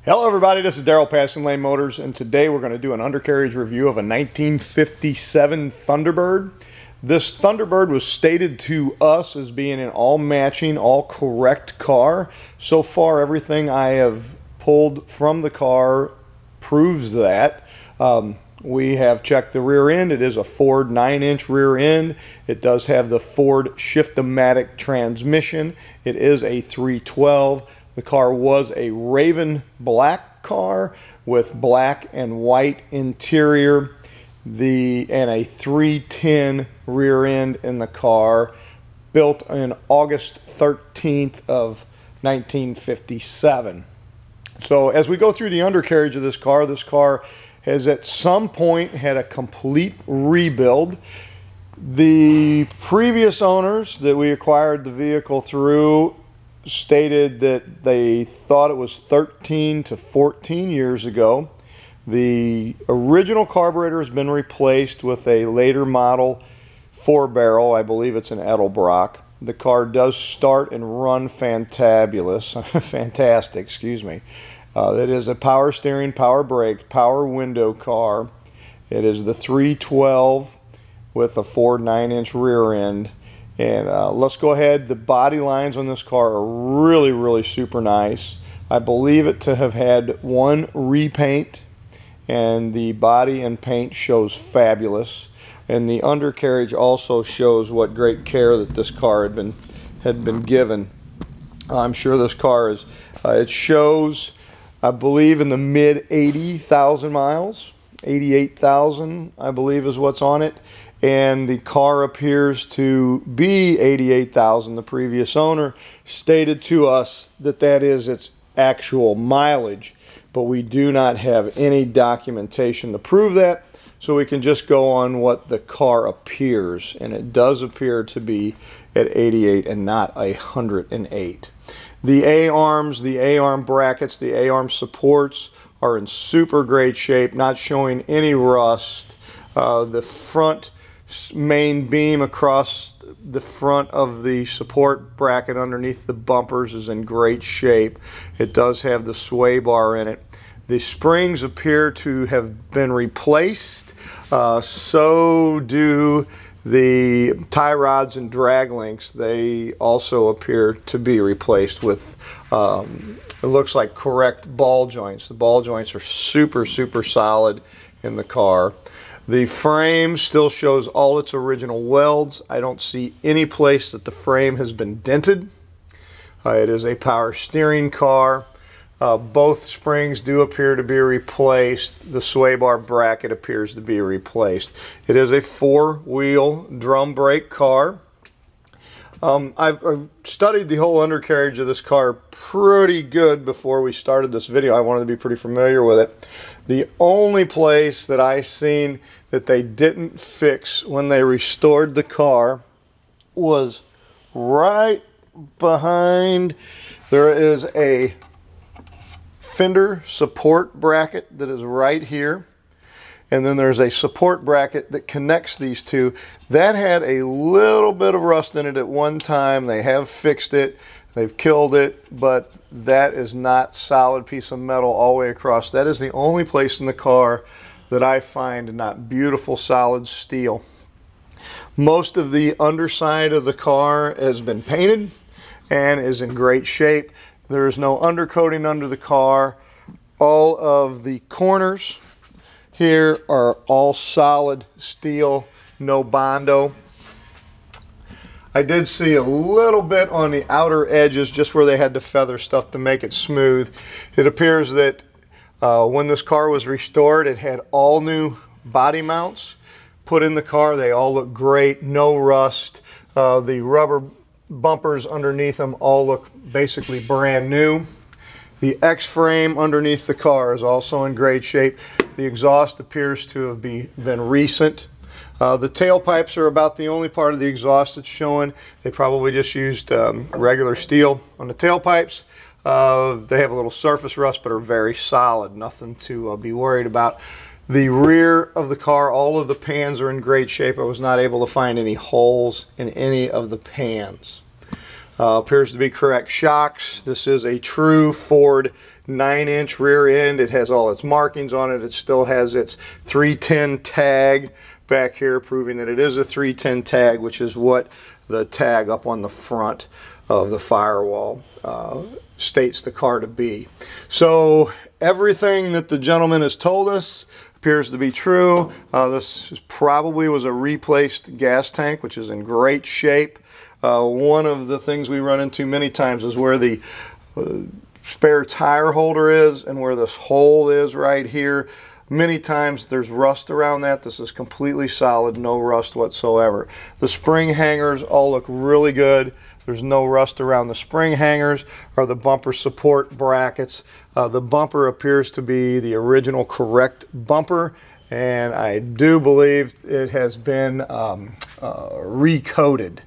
Hello everybody, this is Daryl Passing Lane Motors, and today we're going to do an undercarriage review of a 1957 Thunderbird. This Thunderbird was stated to us as being an all matching, all correct car. So far everything I have pulled from the car proves that. We have checked the rear end. It is a Ford 9-inch rear end. It does have the Ford Shift-O-Matic transmission. It is a 312. The car was a Raven black car with black and white interior, and a 310 rear end in the car, built in August 13th of 1957. So as we go through the undercarriage of this car has at some point had a complete rebuild. The previous owners that we acquired the vehicle through stated that they thought it was 13 to 14 years ago. The original carburetor has been replaced with a later model 4-barrel. I believe it's an Edelbrock. The car does start and run fantastic, excuse me. It is a power steering, power brakes, power window car. It is the 312 with a Ford 9-inch rear end. And let's go ahead. The body lines on this car are really super nice. I believe it to have had one repaint, and the body and paint shows fabulous. And the undercarriage also shows what great care that this car had been given. I'm sure this car is. It shows, I believe, in the mid 80,000 miles. 88,000, I believe, is what's on it. And the car appears to be 88,000. The previous owner stated to us that that is its actual mileage, but we do not have any documentation to prove that, so we can just go on what the car appears, and it does appear to be at 88 and not 108. The A-arms, the A-arm brackets, the A-arm supports are in super great shape, not showing any rust. The front main beam across the front of the support bracket underneath the bumpers is in great shape. It does have the sway bar in it. The springs appear to have been replaced. So do the tie rods and drag links. They also appear to be replaced with it looks like correct ball joints. The ball joints are super solid in the car. The frame still shows all its original welds. I don't see any place that the frame has been dented. It is a power steering car. Both springs do appear to be replaced. The sway bar bracket appears to be replaced. It is a 4-wheel drum brake car. I've studied the whole undercarriage of this car pretty good before we started this video. I wanted to be pretty familiar with it. The only place that I seen that they didn't fix when they restored the car was right behind. There is a fender support bracket that is right here, and then there's a support bracket that connects these two. That had a little bit of rust in it at one time. They have fixed it, they've killed it, but that is not solid piece of metal all the way across. That is the only place in the car that I find not beautiful solid steel. Most of the underside of the car has been painted and is in great shape. There is no undercoating under the car. All of the corners here are all solid steel, no Bondo. I did see a little bit on the outer edges, just where they had to feather stuff to make it smooth. It appears that when this car was restored, it had all new body mounts put in the car. They all look great, no rust. The rubber bumpers underneath them all look basically brand new. The X-frame underneath the car is also in great shape. The exhaust appears to have been recent. The tailpipes are about the only part of the exhaust that's showing. They probably just used regular steel on the tailpipes. They have a little surface rust, but are very solid. Nothing to be worried about. The rear of the car, all of the pans are in great shape. I was not able to find any holes in any of the pans. Appears to be correct shocks. This is a true Ford 9-inch rear end. It has all its markings on it. It still has its 310 tag back here, proving that it is a 310 tag, which is what the tag up on the front of the firewall states the car to be. So everything that the gentleman has told us appears to be true. This probably was a replaced gas tank, which is in great shape. One of the things we run into many times is where the spare tire holder is and where this hole is right here. Many times there's rust around that. This is completely solid, no rust whatsoever. The spring hangers all look really good. There's no rust around the spring hangers or the bumper support brackets. The bumper appears to be the original correct bumper, and I do believe it has been recoated.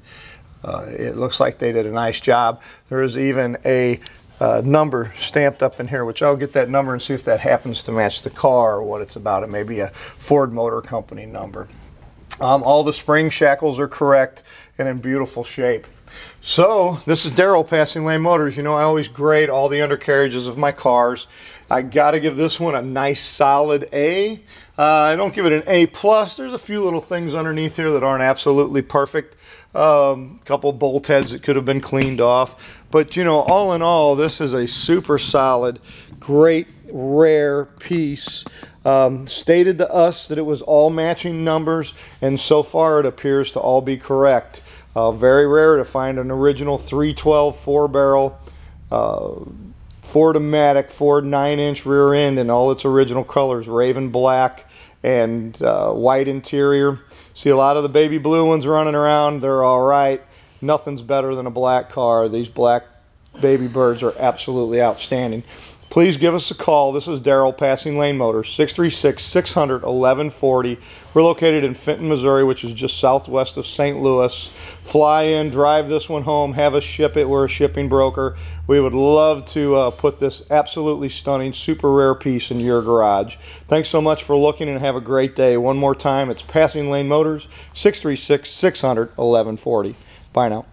It looks like they did a nice job. There is even a number stamped up in here, which I'll get that number and see if that happens to match the car or what it's about. It may be a Ford Motor Company number. All the spring shackles are correct and in beautiful shape. So this is Daryl, Passing Lane Motors. You know, I always grade all the undercarriages of my cars. I got to give this one a nice solid A. I don't give it an A+. There's a few little things underneath here that aren't absolutely perfect. Couple bolt heads that could have been cleaned off. But, you know, all in all, this is a super solid, great, rare piece. Stated to us that it was all matching numbers, and so far it appears to all be correct. Very rare to find an original 312 4-barrel Ford-O-Matic Ford 9-inch rear end in all its original colors, raven black and white interior. See a lot of the baby blue ones running around. They're all right. Nothing's better than a black car. These black baby birds are absolutely outstanding. Please give us a call. This is Daryl, Passing Lane Motors, 636-600-1140. We're located in Fenton, Missouri, which is just southwest of St. Louis. Fly in, drive this one home, have us ship it. We're a shipping broker. We would love to put this absolutely stunning, super rare piece in your garage. Thanks so much for looking, and have a great day. One more time, it's Passing Lane Motors, 636-600-1140. Bye now.